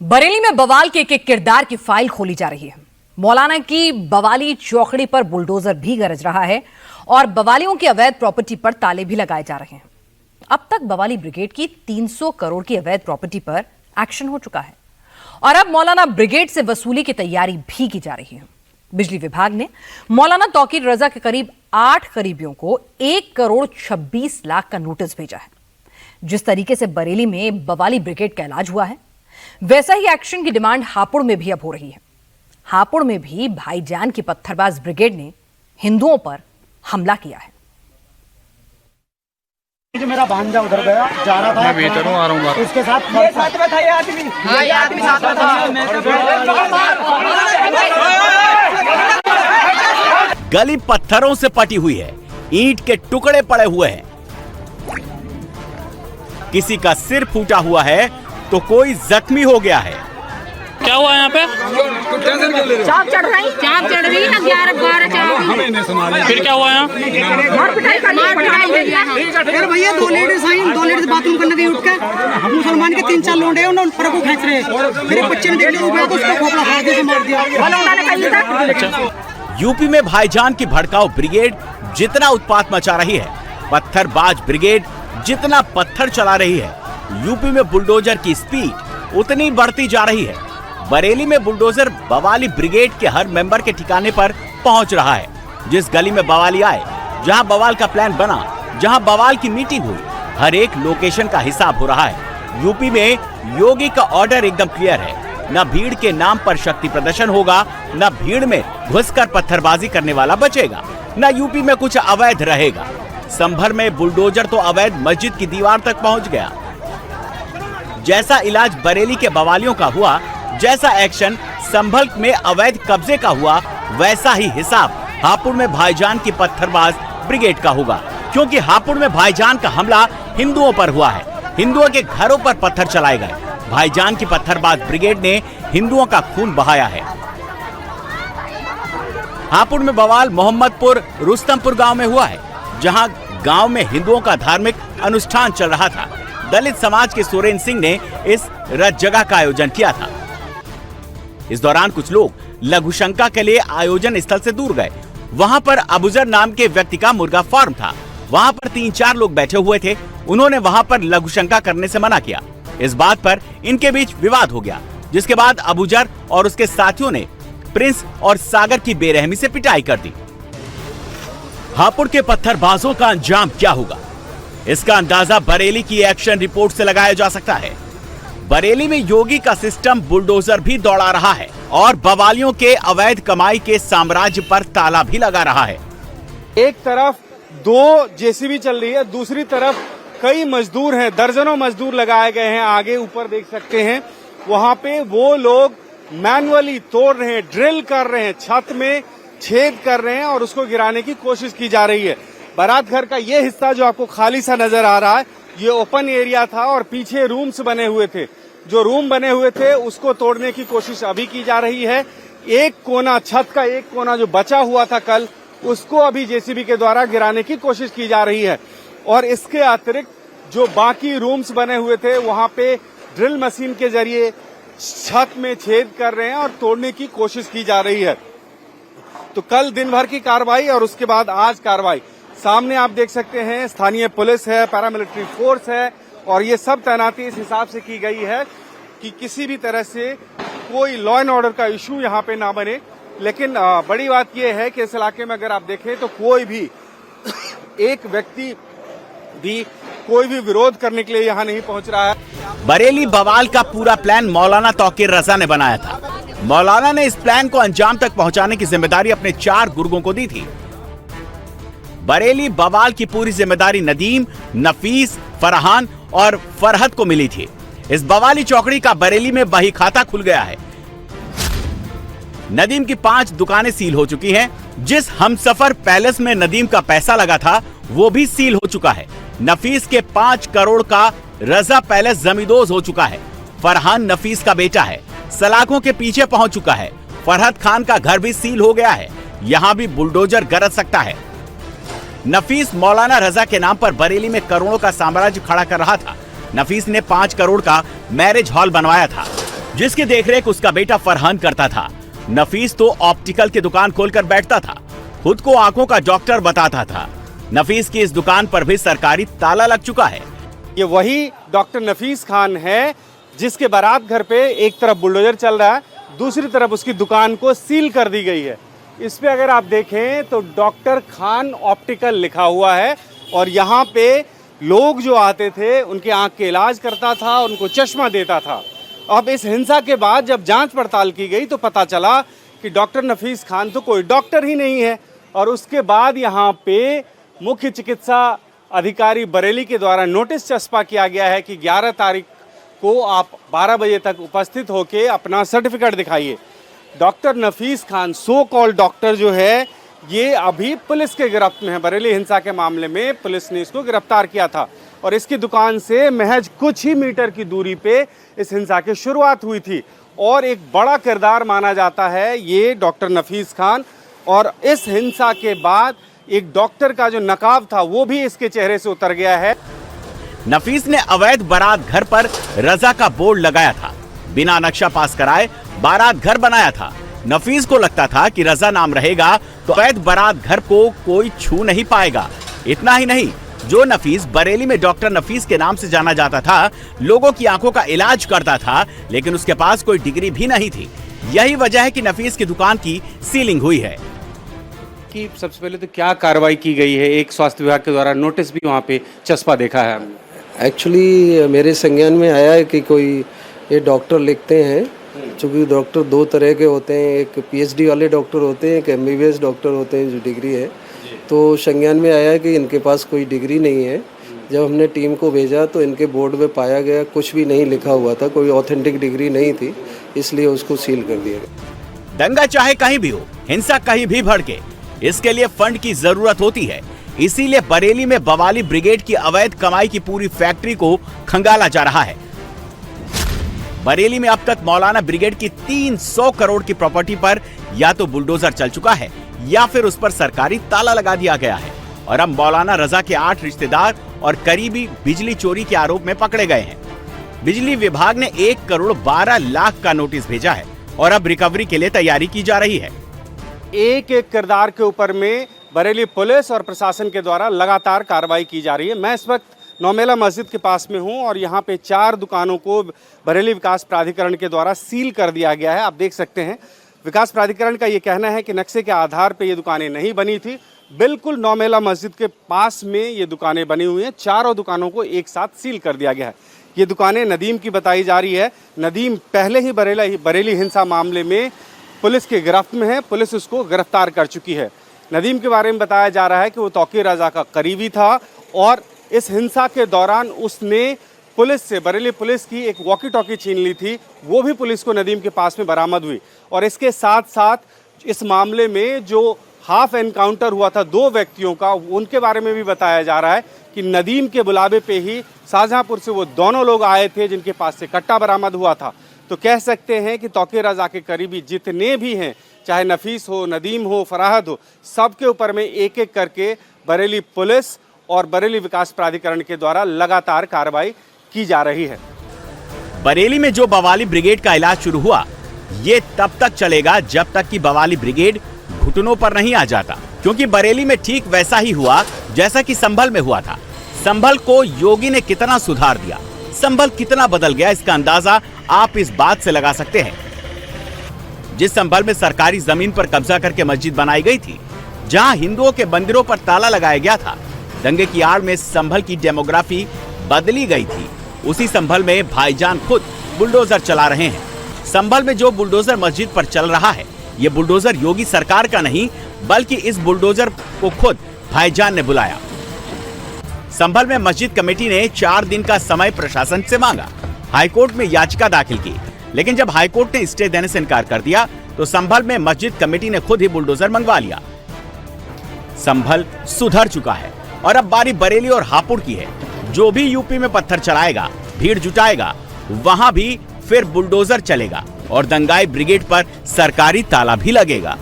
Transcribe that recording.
बरेली में बवाल के एक किरदार की फाइल खोली जा रही है। मौलाना की बवाली चौकड़ी पर बुलडोजर भी गरज रहा है और बवालियों की अवैध प्रॉपर्टी पर ताले भी लगाए जा रहे हैं। अब तक बवाली ब्रिगेड की 300 करोड़ की अवैध प्रॉपर्टी पर एक्शन हो चुका है और अब मौलाना ब्रिगेड से वसूली की तैयारी भी की जा रही है। बिजली विभाग ने मौलाना तौकीर रजा के करीब 8 करीबियों को 1 करोड़ 26 लाख का नोटिस भेजा है। जिस तरीके से बरेली में बवाली ब्रिगेड का इलाज हुआ है, वैसा ही एक्शन की डिमांड हापुड़ में भी अब हो रही है। हापुड़ में भी भाईजान की पत्थरबाज ब्रिगेड ने हिंदुओं पर हमला किया है। मेरा भांजा उधर गया, जा रहा था, मैं भीतर हूँ, आ रहा हूँ। उसके साथ में था ये आदमी। हाँ, ये आदमी साथ में था। गली पत्थरों से पटी हुई है, ईंट के टुकड़े पड़े हुए हैं, किसी का सिर फूटा हुआ है तो कोई जख्मी हो गया है। क्या हुआ यहाँ पे? चाप चढ़ रही है 11-12 चाप। फिर क्या हुआ यहाँ? फिर भैया 2 लेडीज आई, 2 लेडीज बाथरूम करने गई उठ के, मुसलमान के 3-4 लोंडे उन्होंने ऊपर को खींच रहे। मेरे बच्चे ने देख लिया तो उसको खोपड़ा हाथ से मार दिया। यूपी में भाईजान की भड़काऊ ब्रिगेड जितना उत्पात मचा रही है, पत्थरबाज ब्रिगेड जितना पत्थर चला रही है, यूपी में बुलडोजर की स्पीड उतनी बढ़ती जा रही है। बरेली में बुलडोजर बवाली ब्रिगेड के हर मेंबर के ठिकाने पर पहुंच रहा है। जिस गली में बवाली आए, जहां बवाल का प्लान बना, जहां बवाल की मीटिंग हुई, हर एक लोकेशन का हिसाब हो रहा है। यूपी में योगी का ऑर्डर एकदम क्लियर है, न भीड़ के नाम पर शक्ति प्रदर्शन होगा, न भीड़ में घुसकर पत्थरबाजी करने वाला बचेगा, न यूपी में कुछ अवैध रहेगा। संभल में बुलडोजर तो अवैध मस्जिद की दीवार तक पहुंच गया। जैसा इलाज बरेली के बवालियों का हुआ, जैसा एक्शन संभल में अवैध कब्जे का हुआ, वैसा ही हिसाब हापुड़ में भाईजान की पत्थरबाज ब्रिगेड का होगा। क्योंकि हापुड़ में भाईजान का हमला हिंदुओं पर हुआ है, हिंदुओं के घरों पर पत्थर चलाए गए। भाईजान की पत्थरबाज ब्रिगेड ने हिंदुओं का खून बहाया है। हापुड़ में बवाल मोहम्मदपुर रुस्तमपुर गांव में हुआ है, जहां गांव में हिंदुओं का धार्मिक अनुष्ठान चल रहा था। दलित समाज के सुरेन सिंह ने इस रथ जगह का आयोजन किया था। इस दौरान कुछ लोग लघुशंका के लिए आयोजन स्थल से दूर गए। वहां पर अबुजर नाम के व्यक्ति का मुर्गा फार्म था। वहां पर 3-4 लोग बैठे हुए थे। उन्होंने वहां पर लघुशंका करने से मना किया। इस बात पर इनके बीच विवाद हो गया, जिसके बाद अबुजर और उसके साथियों ने प्रिंस और सागर की बेरहमी से पिटाई कर दी। हापुड़ के पत्थरबाजों का अंजाम क्या होगा, इसका अंदाजा बरेली की एक्शन रिपोर्ट से लगाया जा सकता है। बरेली में योगी का सिस्टम बुलडोजर भी दौड़ा रहा है और बवालियों के अवैध कमाई के साम्राज्य पर ताला भी लगा रहा है। एक तरफ 2 जेसीबी चल रही है, दूसरी तरफ कई मजदूर हैं, दर्जनों मजदूर लगाए गए हैं। आगे ऊपर देख सकते हैं, वहां पे वो लोग मैनुअली तोड़ रहे हैं, ड्रिल कर रहे हैं, छत में छेद कर रहे हैं और उसको गिराने की कोशिश की जा रही है। बारात घर का ये हिस्सा जो आपको खाली सा नजर आ रहा है, ये ओपन एरिया था और पीछे रूम्स बने हुए थे। जो रूम बने हुए थे उसको तोड़ने की कोशिश अभी की जा रही है। एक कोना, छत का एक कोना जो बचा हुआ था कल, उसको अभी जेसीबी के द्वारा गिराने की कोशिश की जा रही है। और इसके अतिरिक्त जो बाकी रूम्स बने हुए थे, वहां पे ड्रिल मशीन के जरिए छत में छेद कर रहे हैं और तोड़ने की कोशिश की जा रही है। तो कल दिन भर की कार्रवाई और उसके बाद आज कार्रवाई। सामने आप देख सकते हैं, स्थानीय पुलिस है, पैरामिलिट्री फोर्स है और ये सब तैनाती इस हिसाब से की गई है कि किसी भी तरह से कोई लॉ एंड ऑर्डर का इशू यहाँ पे ना बने। लेकिन बड़ी बात यह है कि इस इलाके में अगर आप देखें तो कोई भी एक व्यक्ति भी कोई भी विरोध करने के लिए यहाँ नहीं पहुंच रहा है। बरेली बवाल का पूरा प्लान मौलाना तौकीर रजा ने बनाया था। मौलाना ने इस प्लान को अंजाम तक पहुंचाने की जिम्मेदारी अपने 4 गुर्गों को दी थी। बरेली बवाल की पूरी जिम्मेदारी नदीम, नफीस, फरहान और फरहत को मिली थी। इस बवाली चौकड़ी का बरेली में बही खाता खुल गया है। नदीम की 5 दुकानें सील हो चुकी हैं। जिस हमसफर पैलेस में नदीम का पैसा लगा था, वो भी सील हो चुका है। नफीस के 5 करोड़ का रजा पैलेस जमींदोज हो चुका है। फरहान नफीस का बेटा है, सलाखों के पीछे पहुंच चुका है। फरहत खान का घर भी सील हो गया है। यहां भी बुलडोजर गरज सकता है। नफीस मौलाना रजा के नाम पर बरेली में करोड़ों का साम्राज्य खड़ा कर रहा था। नफीस ने 5 करोड़ का मैरिज हॉल बनवाया था। जिसकी देखरेख उसका बेटा फरहान करता था। नफीस तो ऑप्टिकल की दुकान खोलकर बैठता था, खुद को आंखों का डॉक्टर बताता था। नफीस की इस दुकान पर भी सरकारी ताला लग चुका है। ये वही डॉक्टर नफीस खान है जिसके बारात घर पे एक तरफ बुलडोजर चल रहा है, दूसरी तरफ उसकी दुकान को सील कर दी गई है। इस पे अगर आप देखें तो डॉक्टर खान ऑप्टिकल लिखा हुआ है और यहाँ पे लोग जो आते थे उनके आंख के इलाज करता था, उनको चश्मा देता था। अब इस हिंसा के बाद जब जांच पड़ताल की गई तो पता चला कि डॉक्टर नफीस खान तो कोई डॉक्टर ही नहीं है। और उसके बाद यहाँ पे मुख्य चिकित्सा अधिकारी बरेली के द्वारा नोटिस चस्पा किया गया है कि 11 तारीख को आप 12 बजे तक उपस्थित होकर अपना सर्टिफिकेट दिखाइए। डॉक्टर नफीस खान सो कॉल डॉक्टर जो है ये अभी पुलिस के गिरफ्त में है। बरेली हिंसा के मामले में पुलिस ने इसको गिरफ्तार किया था और इसकी दुकान से महज कुछ ही मीटर की दूरी पे इस हिंसा की शुरुआत हुई थी और एक बड़ा किरदार माना जाता है ये डॉक्टर नफीस खान। और इस हिंसा के बाद एक डॉक्टर का जो नकाब था वो भी इसके चेहरे से उतर गया है। नफीस ने अवैध बारात घर पर रजा का बोर्ड लगाया था, बिना नक्शा पास कराए बारात घर बनाया था। नफीस को लगता था कि रजा नाम रहेगा तो अवैध बारात घर को कोई छू नहीं पाएगा। इतना ही नहीं, जो नफीस बरेली में डॉक्टर नफीस के नाम से जाना जाता था, लोगों की आंखों का इलाज करता था, लेकिन उसके पास कोई डिग्री भी नहीं थी। यही वजह है कि नफीस की दुकान की सीलिंग हुई है। कि सबसे पहले तो क्या कार्रवाई की गई है? एक स्वास्थ्य विभाग के द्वारा नोटिस भी वहाँ पे चस्पा देखा है हमने। एक्चुअली मेरे संज्ञान में आया है कि कोई ये डॉक्टर लिखते हैं, चूँकि डॉक्टर दो तरह के होते हैं, एक पीएचडी वाले डॉक्टर होते हैं, एक एमबीबीएस डॉक्टर होते हैं जो डिग्री है। तो संज्ञान में आया कि इनके पास कोई डिग्री नहीं है। जब हमने टीम को भेजा तो इनके बोर्ड में पाया गया कुछ भी नहीं लिखा हुआ था, कोई ऑथेंटिक डिग्री नहीं थी, इसलिए उसको सील कर दिया गया। दंगा चाहे कहीं भी हो, हिंसा कहीं भी भड़के, इसके लिए फंड की जरूरत होती है। इसीलिए बरेली में बवाली ब्रिगेड की अवैध कमाई की पूरी फैक्ट्री को खंगाला जा रहा है। बरेली में अब तक मौलाना ब्रिगेड की 300 करोड़ की प्रॉपर्टी पर या तो बुलडोजर चल चुका है या फिर उस पर सरकारी ताला लगा दिया गया है। और अब मौलाना रजा के 8 रिश्तेदार और करीबी बिजली चोरी के आरोप में पकड़े गए हैं। बिजली विभाग ने 1 करोड़ 12 लाख का नोटिस भेजा है और अब रिकवरी के लिए तैयारी की जा रही है। एक एक किरदार के ऊपर में बरेली पुलिस और प्रशासन के द्वारा लगातार कार्रवाई की जा रही है। मैं इस वक्त नौमेला मस्जिद के पास में हूं और यहाँ पे 4 दुकानों को बरेली विकास प्राधिकरण के द्वारा सील कर दिया गया है। आप देख सकते हैं विकास प्राधिकरण का ये कहना है कि नक्शे के आधार पे ये दुकानें नहीं बनी थी। बिल्कुल नौमेला मस्जिद के पास में ये दुकानें बनी हुई हैं। चारों दुकानों को एक साथ सील कर दिया गया है। ये दुकानें नदीम की बताई जा रही है। नदीम पहले ही बरेली हिंसा मामले में पुलिस के गिरफ्त में है, पुलिस उसको गिरफ्तार कर चुकी है। नदीम के बारे में बताया जा रहा है कि वो तौकीर रजा का करीबी था और इस हिंसा के दौरान उसने पुलिस से, बरेली पुलिस की एक वॉकी टॉकी छीन ली थी, वो भी पुलिस को नदीम के पास में बरामद हुई। और इसके साथ साथ इस मामले में जो हाफ एनकाउंटर हुआ था 2 व्यक्तियों का, उनके बारे में भी बताया जा रहा है कि नदीम के बुलावे पे ही शाहजहांपुर से वो दोनों लोग आए थे जिनके पास से कट्टा बरामद हुआ था। तो कह सकते हैं कि तौकीर रजा के करीबी जितने भी हैं, चाहे नफीस हो, नदीम हो, फराहद हो, सबके ऊपर में एक एक करके बरेली पुलिस और बरेली विकास प्राधिकरण के द्वारा लगातार कार्रवाई की जा रही है। बरेली में जो बवाली ब्रिगेड का इलाज शुरू हुआ, ये तब तक चलेगा जब तक कि बवाली ब्रिगेड घुटनों पर नहीं आ जाता, क्योंकि बरेली में ठीक वैसा ही हुआ जैसा कि संभल में हुआ था। संभल को योगी ने कितना सुधार दिया, संभल कितना बदल गया, इसका अंदाजा आप इस बात से लगा सकते हैं। जिस संभल में सरकारी जमीन पर कब्जा करके मस्जिद बनाई गई थी, जहां हिंदुओं के मंदिरों पर ताला लगाया गया था, दंगे की आड़ में संभल की डेमोग्राफी बदली गई थी। उसी संभल में भाईजान खुद बुलडोजर चला रहे हैं। संभल में जो बुलडोजर मस्जिद पर चल रहा है, ये बुलडोजर योगी सरकार का नहीं, बल्कि इस बुलडोजर को खुद भाईजान ने बुलाया। संभल में मस्जिद कमेटी ने 4 दिन का समय प्रशासन से मांगा, हाईकोर्ट में याचिका दाखिल की, लेकिन जब हाईकोर्ट ने स्टे देने से इनकार कर दिया तो संभल में मस्जिद कमेटी ने खुद ही बुलडोजर मंगवा लिया। संभल सुधर चुका है और अब बारी बरेली और हापुड़ की है। जो भी यूपी में पत्थर चलाएगा, भीड़ जुटाएगा, वहां भी फिर बुलडोजर चलेगा और दंगाई ब्रिगेड पर सरकारी ताला भी लगेगा।